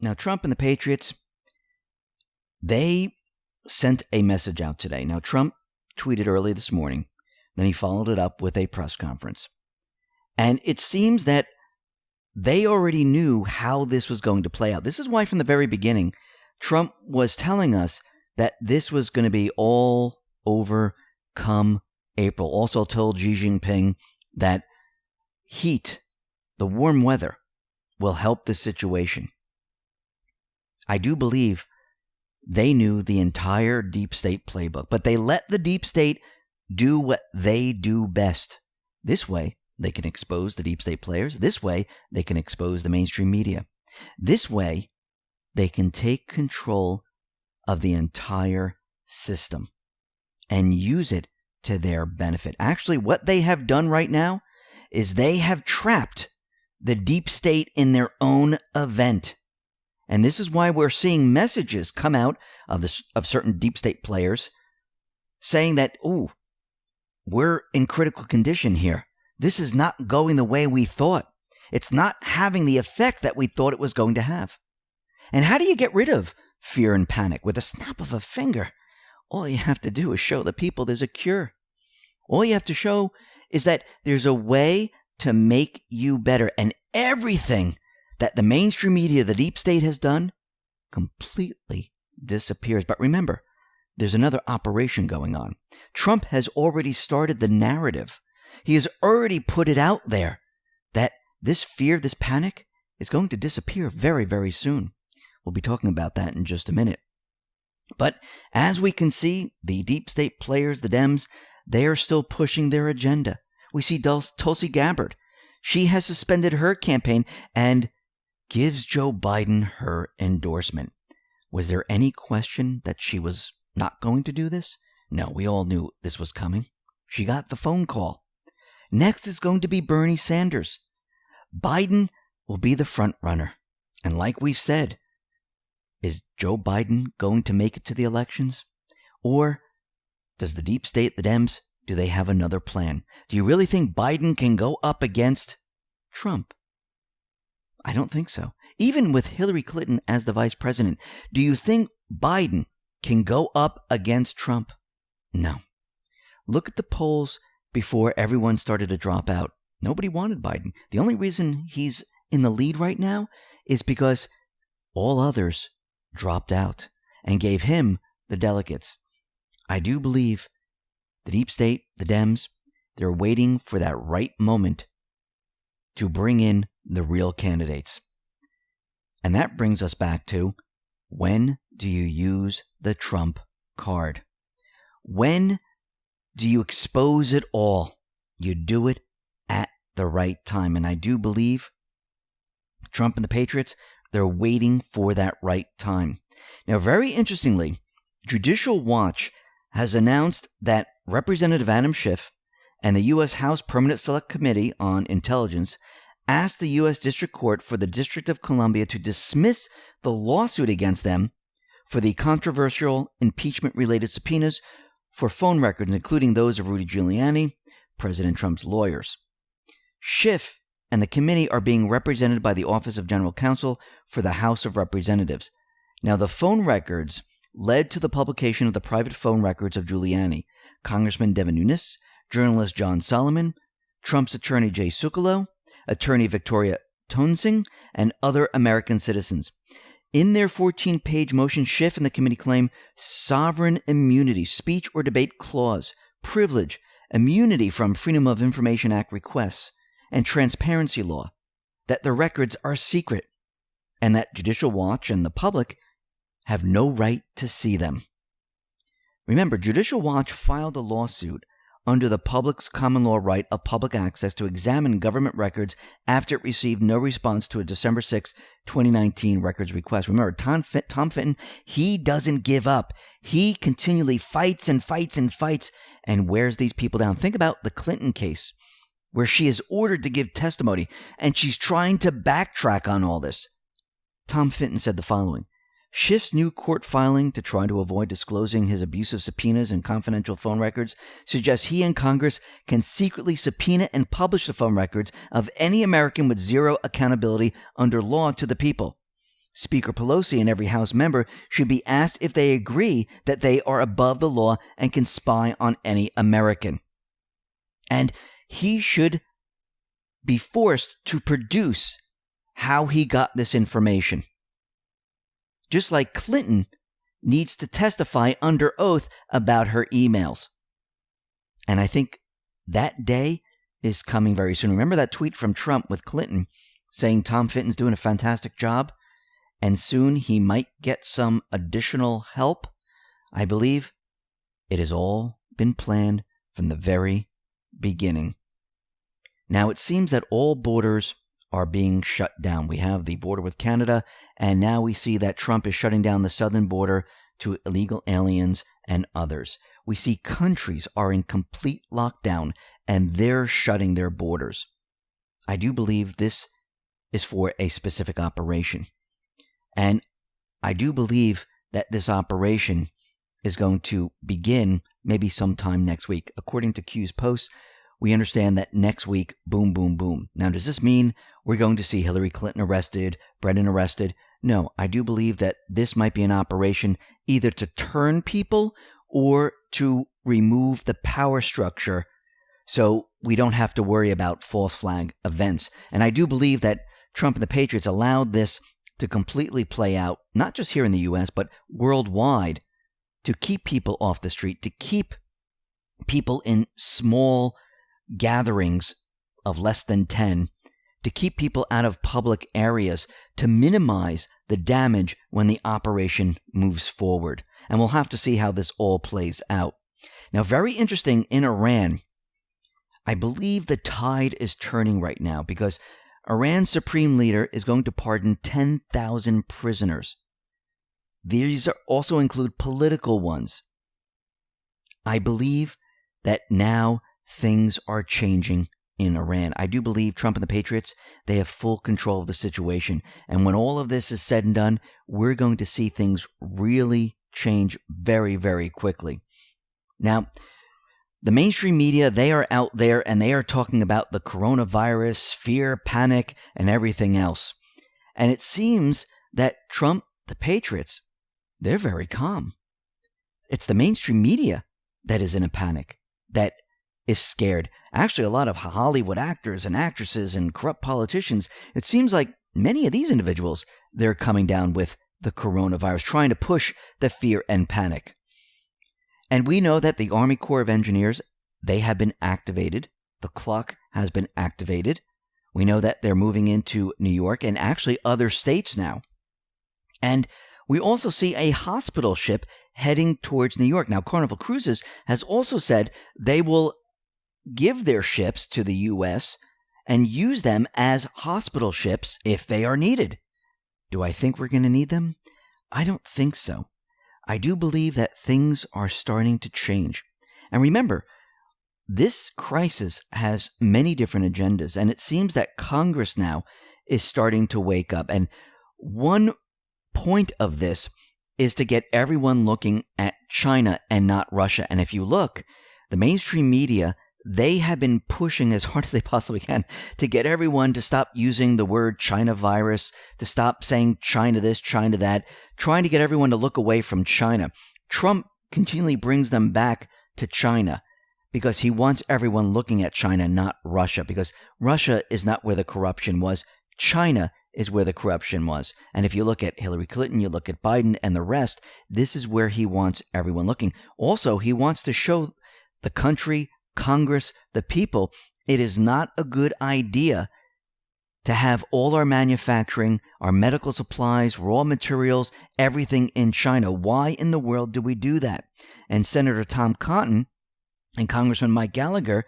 Now, Trump and the Patriots, they sent a message out today. Now, Trump tweeted early this morning. Then he followed it up with a press conference. And it seems that they already knew how this was going to play out. This is why from the very beginning, Trump was telling us that this was going to be all over come April. Also told Xi Jinping that heat, the warm weather, will help this situation. I do believe they knew the entire deep state playbook, but they let the deep state do what they do best. This way, they can expose the deep state players. This way, they can expose the mainstream media. This way, they can take control of the entire system and use it to their benefit. Actually, what they have done right now is they have trapped the deep state in their own event. And this is why we're seeing messages come out of certain deep state players saying that, ooh, we're in critical condition here. This is not going the way we thought. It's not having the effect that we thought it was going to have. And how do you get rid of fear and panic? With a snap of a finger. All you have to do is show the people there's a cure. All you have to show is that there's a way to make you better. And everything that the mainstream media, the deep state has done, completely disappears. But remember, there's another operation going on. Trump has already started the narrative. He has already put it out there that this fear, this panic is going to disappear very, very soon. We'll be talking about that in just a minute. But as we can see, the deep state players, the Dems, they are still pushing their agenda. We see Tulsi Gabbard. She has suspended her campaign and gives Joe Biden her endorsement. Was there any question that she was not going to do this? No, we all knew this was coming. She got the phone call. Next is going to be Bernie Sanders. Biden will be the front runner. And like we've said, is Joe Biden going to make it to the elections? Or does the deep state, the Dems, do they have another plan? Do you really think Biden can go up against Trump? I don't think so. Even with Hillary Clinton as the vice president, do you think Biden can go up against Trump? No. Look at the polls before everyone started to drop out. Nobody wanted Biden. The only reason he's in the lead right now is because all others dropped out and gave him the delegates. I do believe the deep state, the Dems, they're waiting for that right moment to bring in the real candidates. And that brings us back to, when do you use the Trump card? When do you expose it all? You do it at the right time. And I do believe Trump and the Patriots, they're waiting for that right time. Now, very interestingly, Judicial Watch has announced that Representative Adam Schiff and the U.S. House Permanent Select Committee on Intelligence asked the U.S. District Court for the District of Columbia to dismiss the lawsuit against them for the controversial impeachment-related subpoenas for phone records, including those of Rudy Giuliani, President Trump's lawyers. Schiff and the committee are being represented by the Office of General Counsel for the House of Representatives. Now, the phone records led to the publication of the private phone records of Giuliani, Congressman Devin Nunes, journalist John Solomon, Trump's attorney Jay Sekulow, attorney Victoria Toensing, and other American citizens. In their 14-page motion, Schiff and the committee claim sovereign immunity, speech or debate clause, privilege, immunity from Freedom of Information Act requests, and transparency law, that the records are secret, and that Judicial Watch and the public have no right to see them. Remember, Judicial Watch filed a lawsuit under the public's common law right of public access to examine government records after it received no response to a December 6, 2019 records request. Remember, Tom Fitton, he doesn't give up. He continually fights and fights and fights and wears these people down. Think about the Clinton case, where she is ordered to give testimony and she's trying to backtrack on all this. Tom Fitton said the following: Schiff's new court filing to try to avoid disclosing his abusive subpoenas and confidential phone records suggests he and Congress can secretly subpoena and publish the phone records of any American with zero accountability under law to the people. Speaker Pelosi and every House member should be asked if they agree that they are above the law and can spy on any American. And he should be forced to produce how he got this information. Just like Clinton needs to testify under oath about her emails. And I think that day is coming very soon. Remember that tweet from Trump with Clinton saying Tom Fitton's doing a fantastic job? And soon he might get some additional help? I believe it has all been planned from the very beginning. Now, it seems that all borders are being shut down. We have the border with Canada, and now we see that Trump is shutting down the southern border to illegal aliens and others. We see countries are in complete lockdown, and they're shutting their borders. I do believe this is for a specific operation. And I do believe that this operation is going to begin maybe sometime next week. According to Q's posts, we understand that next week, boom, boom, boom. Now, does this mean we're going to see Hillary Clinton arrested, Brennan arrested? No, I do believe that this might be an operation either to turn people or to remove the power structure so we don't have to worry about false flag events. And I do believe that Trump and the Patriots allowed this to completely play out, not just here in the U.S., but worldwide, to keep people off the street, to keep people in small gatherings of less than 10, to keep people out of public areas, to minimize the damage when the operation moves forward. And we'll have to see how this all plays out. Now, very interesting in Iran, I believe the tide is turning right now because Iran's supreme leader is going to pardon 10,000 prisoners. These also include political ones. I believe that now things are changing in Iran. I do believe Trump and the Patriots, they have full control of the situation. And when all of this is said and done, we're going to see things really change very, very quickly. Now, the mainstream media, they are out there and they are talking about the coronavirus, fear, panic, and everything else. And it seems that Trump, the Patriots, they're very calm. It's the mainstream media that is in a panic, that is scared. Actually, a lot of Hollywood actors and actresses and corrupt politicians, it seems like many of these individuals, they're coming down with the coronavirus, trying to push the fear and panic. And we know that the Army Corps of Engineers, they have been activated. The clock has been activated. We know that they're moving into New York and actually other states now. And we also see a hospital ship heading towards New York. Now, Carnival Cruises has also said they will give their ships to the U.S. and use them as hospital ships if they are needed. Do I think we're going to need them? I don't think so. I do believe that things are starting to change. And remember, this crisis has many different agendas, and it seems that Congress now is starting to wake up. And one point of this is to get everyone looking at China and not Russia. And if you look, the mainstream media, they have been pushing as hard as they possibly can to get everyone to stop using the word China virus, to stop saying China this, China that, trying to get everyone to look away from China. Trump continually brings them back to China because he wants everyone looking at China, not Russia, because Russia is not where the corruption was. China is where the corruption was. And if you look at Hillary Clinton, you look at Biden and the rest, this is where he wants everyone looking. Also, he wants to show the country, Congress, the people, it is not a good idea to have all our manufacturing, our medical supplies, raw materials, everything in China. Why in the world do we do that? And Senator Tom Cotton and Congressman Mike Gallagher,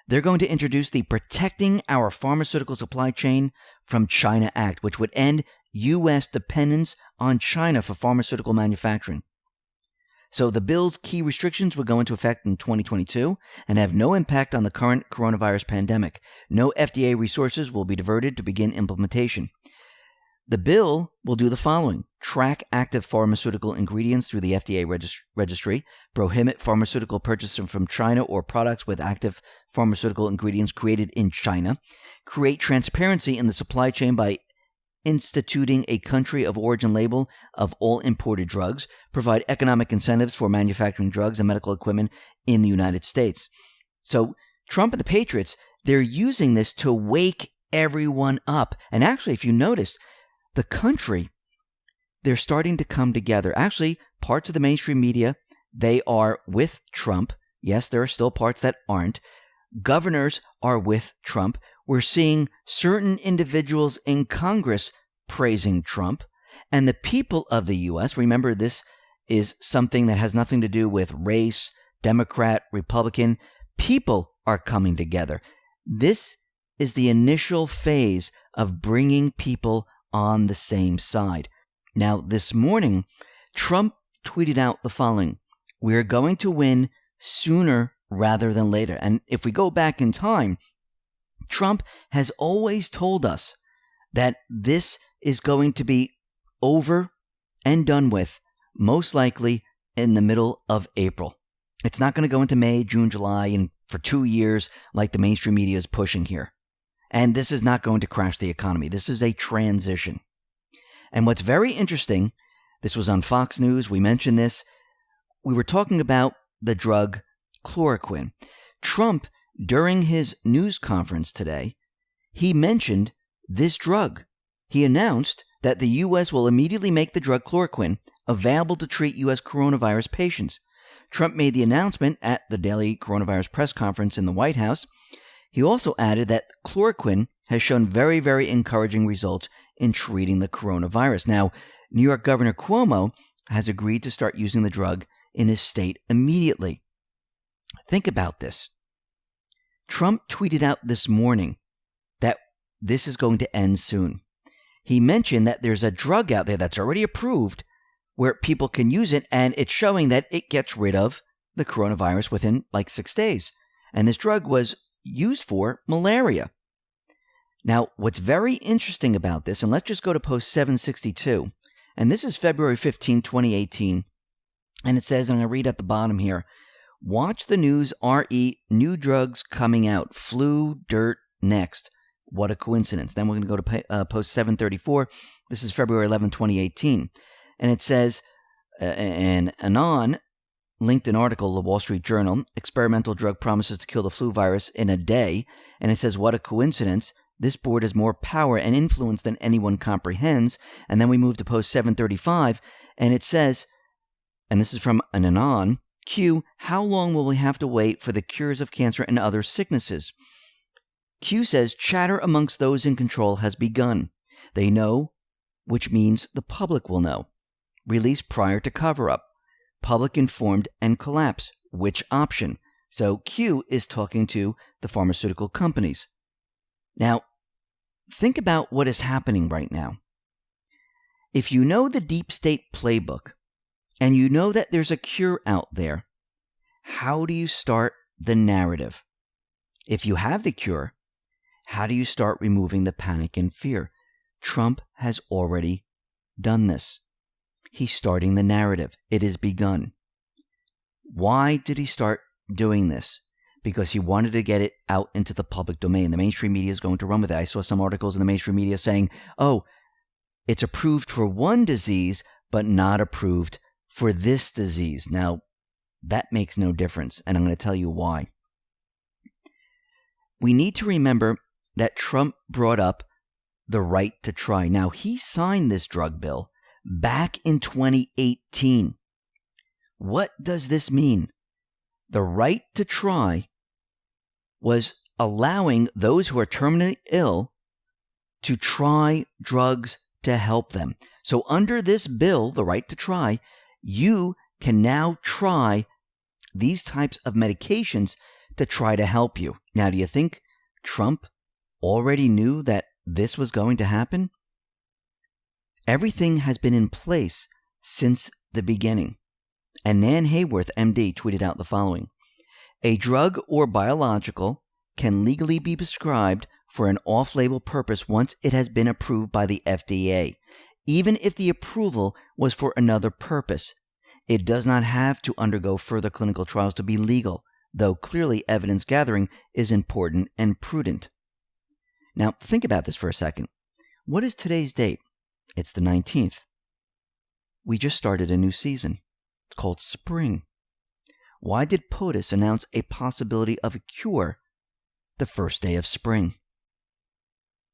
they're going to introduce the Protecting Our Pharmaceutical Supply Chain from China Act, which would end U.S. dependence on China for pharmaceutical manufacturing. So the bill's key restrictions would go into effect in 2022 and have no impact on the current coronavirus pandemic. No FDA resources will be diverted to begin implementation. The bill will do the following: track active pharmaceutical ingredients through the FDA registry, prohibit pharmaceutical purchases from China or products with active pharmaceutical ingredients created in China, create transparency in the supply chain by reinstituting a country of origin label of all imported drugs, provide economic incentives for manufacturing drugs and medical equipment in the United States. So Trump and the Patriots, they're using this to wake everyone up. And actually, if you notice, the country, they're starting to come together. Actually, parts of the mainstream media, they are with Trump. Yes, there are still parts that aren't. Governors are with Trump. We're seeing certain individuals in Congress praising Trump. And the people of the U.S., remember, this is something that has nothing to do with race, Democrat, Republican. People are coming together. This is the initial phase of bringing people on the same side. Now, this morning, Trump tweeted out the following: "We're going to win sooner rather than later." And if we go back in time, Trump has always told us that this is going to be over and done with, most likely in the middle of April. It's not going to go into May, June, July, and for 2 years like the mainstream media is pushing here. And this is not going to crash the economy. This is a transition. And what's very interesting, this was on Fox News, we mentioned this, we were talking about the drug chloroquine. Trump, during his news conference today, he mentioned this drug. He announced that the U.S. will immediately make the drug chloroquine available to treat U.S. coronavirus patients. Trump made the announcement at the daily coronavirus press conference in the White House. He also added that chloroquine has shown very, very encouraging results in treating the coronavirus. Now, New York Governor Cuomo has agreed to start using the drug in his state immediately. Think about this. Trump tweeted out this morning that this is going to end soon. He mentioned that there's a drug out there that's already approved where people can use it, and it's showing that it gets rid of the coronavirus within like 6 days. And this drug was used for malaria. Now, what's very interesting about this, and let's just go to post 762, and this is February 15, 2018, and it says, and I'm going to read at the bottom here, "Watch the news, RE, new drugs coming out, flu, dirt, next. What a coincidence." Then we're going to go to post 734. This is February 11, 2018. And it says, and Anon linked an article, the Wall Street Journal, "Experimental drug promises to kill the flu virus in a day." And it says, "What a coincidence. This board has more power and influence than anyone comprehends." And then we move to post 735, and it says, and this is from an Anon, Q, "How long will we have to wait for the cures of cancer and other sicknesses?" Q says, "Chatter amongst those in control has begun. They know, which means the public will know. Release prior to cover-up. Public informed and collapse. Which option?" So Q is talking to the pharmaceutical companies. Now, think about what is happening right now. If you know the deep state playbook, and you know that there's a cure out there, how do you start the narrative? If you have the cure, how do you start removing the panic and fear? Trump has already done this. He's starting the narrative. It has begun. Why did he start doing this? Because he wanted to get it out into the public domain. The mainstream media is going to run with it. I saw some articles in the mainstream media saying, oh, it's approved for one disease, but not approved for this disease. Now, that makes no difference, and I'm going to tell you why. We need to remember that Trump brought up the right to try. Now, he signed this drug bill back in 2018. What does this mean? The right to try was allowing those who are terminally ill to try drugs to help them. So under this bill, the right to try, you can now try these types of medications to try to help you. Now, do you think Trump already knew that this was going to happen? Everything has been in place since the beginning. And Nan Hayworth, MD, tweeted out the following: "A drug or biological can legally be prescribed for an off-label purpose once it has been approved by the FDA, even if the approval was for another purpose. It does not have to undergo further clinical trials to be legal, though clearly evidence gathering is important and prudent." Now, think about this for a second. What is today's date? It's the 19th. We just started a new season. It's called spring. Why did POTUS announce a possibility of a cure the first day of spring?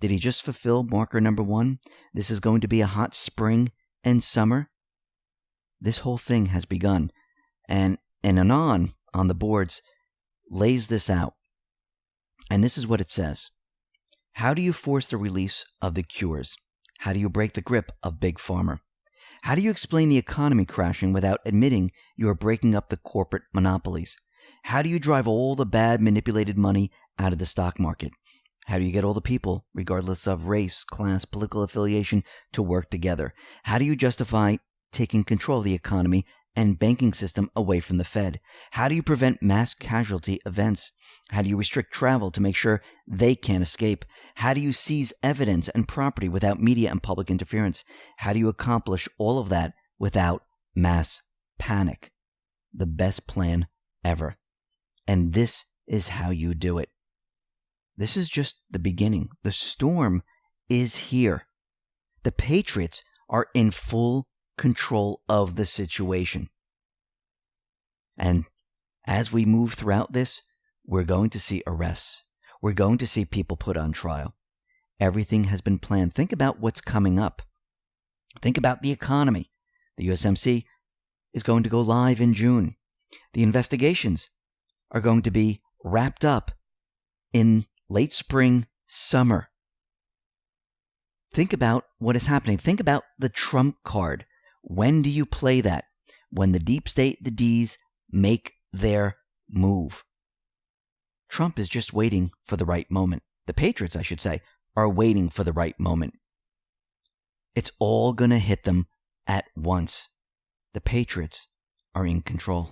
Did he just fulfill marker number 1? This is going to be a hot spring and summer. This whole thing has begun. And Anon on the boards lays this out. And this is what it says. How do you force the release of the cures? How do you break the grip of Big Pharma? How do you explain the economy crashing without admitting you are breaking up the corporate monopolies? How do you drive all the bad manipulated money out of the stock market? How do you get all the people, regardless of race, class, political affiliation, to work together? How do you justify taking control of the economy and banking system away from the Fed? How do you prevent mass casualty events? How do you restrict travel to make sure they can't escape? How do you seize evidence and property without media and public interference? How do you accomplish all of that without mass panic? The best plan ever. And this is how you do it. This is just the beginning. The storm is here. The Patriots are in full control of the situation. And as we move throughout this, we're going to see arrests. We're going to see people put on trial. Everything has been planned. Think about what's coming up. Think about the economy. The USMC is going to go live in June. The investigations are going to be wrapped up in late spring, summer. Think about what is happening. Think about the Trump card. When do you play that? When the deep state, the D's, make their move. Trump is just waiting for the right moment. The Patriots, I should say, are waiting for the right moment. It's all going to hit them at once. The Patriots are in control.